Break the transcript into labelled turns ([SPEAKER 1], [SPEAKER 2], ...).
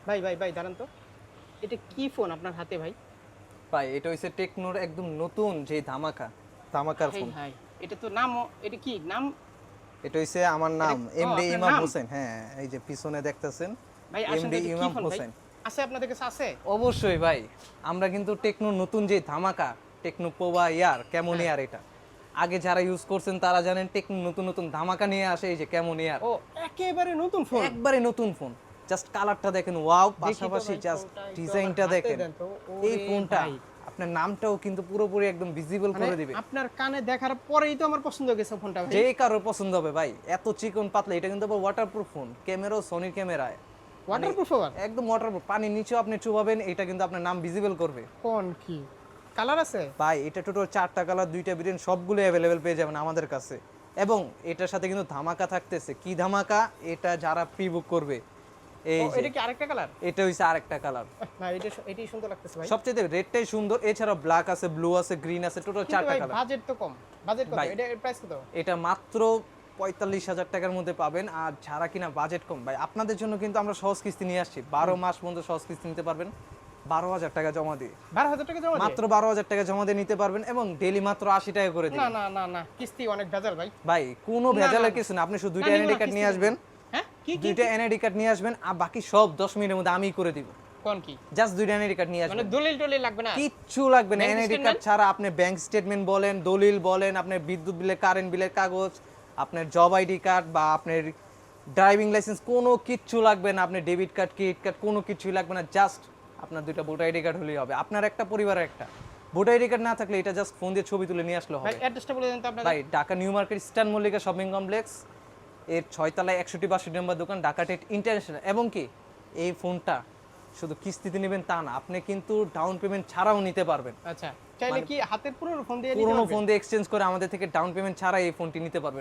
[SPEAKER 1] ভাই ভাই ভাই দাঁড়ান তো, এটা কি ফোন আপনার হাতে ভাই?
[SPEAKER 2] ভাই এটা হইছে টেকনোর একদম নতুন যে ধামাকার
[SPEAKER 1] হাই
[SPEAKER 2] ফোন।
[SPEAKER 1] হাই, এটা তো নাম, এটা কি নাম?
[SPEAKER 2] এটা হইছে আমার
[SPEAKER 1] এটা
[SPEAKER 2] নাম
[SPEAKER 1] ও
[SPEAKER 2] এমডি
[SPEAKER 1] আপনার
[SPEAKER 2] ইমাম
[SPEAKER 1] নাম?
[SPEAKER 2] হোসেন। হ্যাঁ, এই যে পিছনে দেখতেছেন
[SPEAKER 1] ভাই আসেন তো,
[SPEAKER 2] এমডি
[SPEAKER 1] এটা কি
[SPEAKER 2] ইমাম
[SPEAKER 1] ফোন ভাই?
[SPEAKER 2] হোসেন।
[SPEAKER 1] আছে আপনাদের কাছে আছে?
[SPEAKER 2] অবশ্যই ভাই, আমরা কিন্তু টেকনোর নতুন যে ধামাকা টেকনো পোভা ইয়ার কেমন
[SPEAKER 1] হ্যাঁ।
[SPEAKER 2] ইয়ার, এটা আগে যারা ইউজ করছেন তারা জানেন টেকনো নতুন নতুন ধামাকা নিয়ে আসে, এই যে কেমন ইয়ার
[SPEAKER 1] ও একেবারে নতুন ফোন।
[SPEAKER 2] একবারে নতুন ফোন। জাস্ট কালারটা দেখেন, ওয়াও,
[SPEAKER 1] দেখি তো
[SPEAKER 2] পাশাপাশি
[SPEAKER 1] ভাই
[SPEAKER 2] জাস্ট
[SPEAKER 1] ফোনটা, একটু
[SPEAKER 2] ডিজাইনটা
[SPEAKER 1] আমার হাতে
[SPEAKER 2] দেখেন।
[SPEAKER 1] দেন তো।
[SPEAKER 2] এই
[SPEAKER 1] ওরে
[SPEAKER 2] ফোনটা
[SPEAKER 1] ভাই,
[SPEAKER 2] আপনার নামটাও কিন্তু পুরোপুরি একদম ভিজিবল
[SPEAKER 1] মানে
[SPEAKER 2] করে দিবে,
[SPEAKER 1] আপনার কানে দেখার পরেই তো আমার পছন্দ হয়ে গেছে ফোনটা ভাই।
[SPEAKER 2] যে কারোর পছন্দ হবে ভাই। এত চিকন পাতলা, এটা কিন্তু আবার ওয়াটারপ্রুফ ফোন, ক্যামেরাও সনির ক্যামেরায়,
[SPEAKER 1] ওয়াটারপ্রুফ আবার?
[SPEAKER 2] একদম ওয়াটারপ্রুফ। পানির নিচেও আপনি চুবাবেন, এটা কিন্তু আপনার নাম ভিজিবল করবে।
[SPEAKER 1] কোন কি কালার আছে?
[SPEAKER 2] ভাই এটা টোটাল 4টা কালার, 2টা ভেরিয়েন্ট, সবগুলো অ্যাভেলেবেল পেয়ে যাবেন আমাদের কাছে। এবং এটার সাথে কিন্তু ধামাকা থাকতেছে। কি ধামাকা? এটা যারা প্রি বুক করবে, এই
[SPEAKER 1] ও
[SPEAKER 2] যে
[SPEAKER 1] এটা কি আরেকটা কালার?
[SPEAKER 2] এটা হইছে আরেকটা কালার।
[SPEAKER 1] না এটা এটাই সুন্দর লাগতেছে ভাই।
[SPEAKER 2] সবচেয়ে রেডটাই সুন্দর, এছাড়াও ব্ল্যাক আছে, ব্লু আছে, গ্রিন আছে, টোটাল
[SPEAKER 1] কিন্তু
[SPEAKER 2] 4টা
[SPEAKER 1] ভাই
[SPEAKER 2] কালার।
[SPEAKER 1] বাজেট তো কম। বাজেট কত?
[SPEAKER 2] ভাই,
[SPEAKER 1] এটা প্রাইস কত?
[SPEAKER 2] এটা মাত্র 45,000 টাকার মধ্যে পাবেন। আর যারা কিনা বাজেট কম, ভাই আপনাদের জন্য কিন্তু আমরা সহজ কিস্তি নিয়ে আসছি। 12 মাস পর্যন্ত সহজ কিস্তি নিতে পারবেন 12,000 টাকা জমা দিয়ে।
[SPEAKER 1] 12,000 টাকা জমা দিয়ে?
[SPEAKER 2] মাত্র 12,000 টাকা জমা দিয়ে নিতে পারবেন এবং ডেইলি মাত্র 80 টাকা করে
[SPEAKER 1] না
[SPEAKER 2] দিবেন।
[SPEAKER 1] না না না, কিস্তি অনেক ভেজাল ভাই।
[SPEAKER 2] ভাই কোনো
[SPEAKER 1] না,
[SPEAKER 2] ভেজালের
[SPEAKER 1] না,
[SPEAKER 2] কিছু না, আপনি শুধু
[SPEAKER 1] না,
[SPEAKER 2] দুইটা
[SPEAKER 1] নিব
[SPEAKER 2] এনআইডি
[SPEAKER 1] না,
[SPEAKER 2] কার্ড নিয়ে
[SPEAKER 1] কিস্তি
[SPEAKER 2] আসবেন।
[SPEAKER 1] হ্যাঁ কি কি
[SPEAKER 2] দুইটা এনআইডি কার্ড নিয়ে আসবেন, আর বাকি সব 10 মিনিটের মধ্যে আমিই করে দিব।
[SPEAKER 1] কোন কি?
[SPEAKER 2] জাস্ট দুইটা এনআইডি কার্ড নিয়ে
[SPEAKER 1] মানে
[SPEAKER 2] আসবেন,
[SPEAKER 1] দলিল টলিল লাগবে না?
[SPEAKER 2] কিচ্ছু লাগবে না।
[SPEAKER 1] Bank
[SPEAKER 2] NID card
[SPEAKER 1] statement?
[SPEAKER 2] ছাড়া আপনি ব্যাংক স্টেটমেন্ট বলেন, দলিল বলেন, আপনার বিদ্যুৎ বিলের, কারেন্ট বিলের কাগজ, আপনার জব আইডি কার্ড বা আপনার ড্রাইভিং লাইসেন্স, কোনো কিচ্ছু লাগবে না। আপনার ডেবিট কার্ড, ক্রেডিট কার্ড, কোনো কিছুই লাগবে না। জাস্ট আপনার দুইটা ভোটার আইডি কার্ড হলেই হবে। আপনার একটা, পরিবারের একটা। ভোটার আইডি কার্ড না থাকলে এটা জাস্ট ফোন দিয়ে ছবি তুলে নিয়ে আসলে
[SPEAKER 1] ভাই
[SPEAKER 2] হবে।
[SPEAKER 1] অ্যাড্রেসটা বলে দেন তো আপনাদের।
[SPEAKER 2] ভাই Dhaka new market eastern Mallika shopping complex এর 6 তলায় 61-62 নম্বর দোকান, ঢাকা টেট ইন্টারন্যাশনাল। এবং কি এই ফোনটা শুধু কিস্তিতে নেবেন তা না, আপনি কিন্তু ডাউন পেমেন্ট ছাড়াও নিতে পারবেন।
[SPEAKER 1] আচ্ছা, চাইলে কি হাতের পুরো ফোন দিয়ে নিতে
[SPEAKER 2] পুরোনো
[SPEAKER 1] পারবে?
[SPEAKER 2] ফোন দিয়ে এক্সচেঞ্জ করে আমাদের থেকে ডাউন পেমেন্ট ছাড়া এই ফোনটি নিতে পারবেন।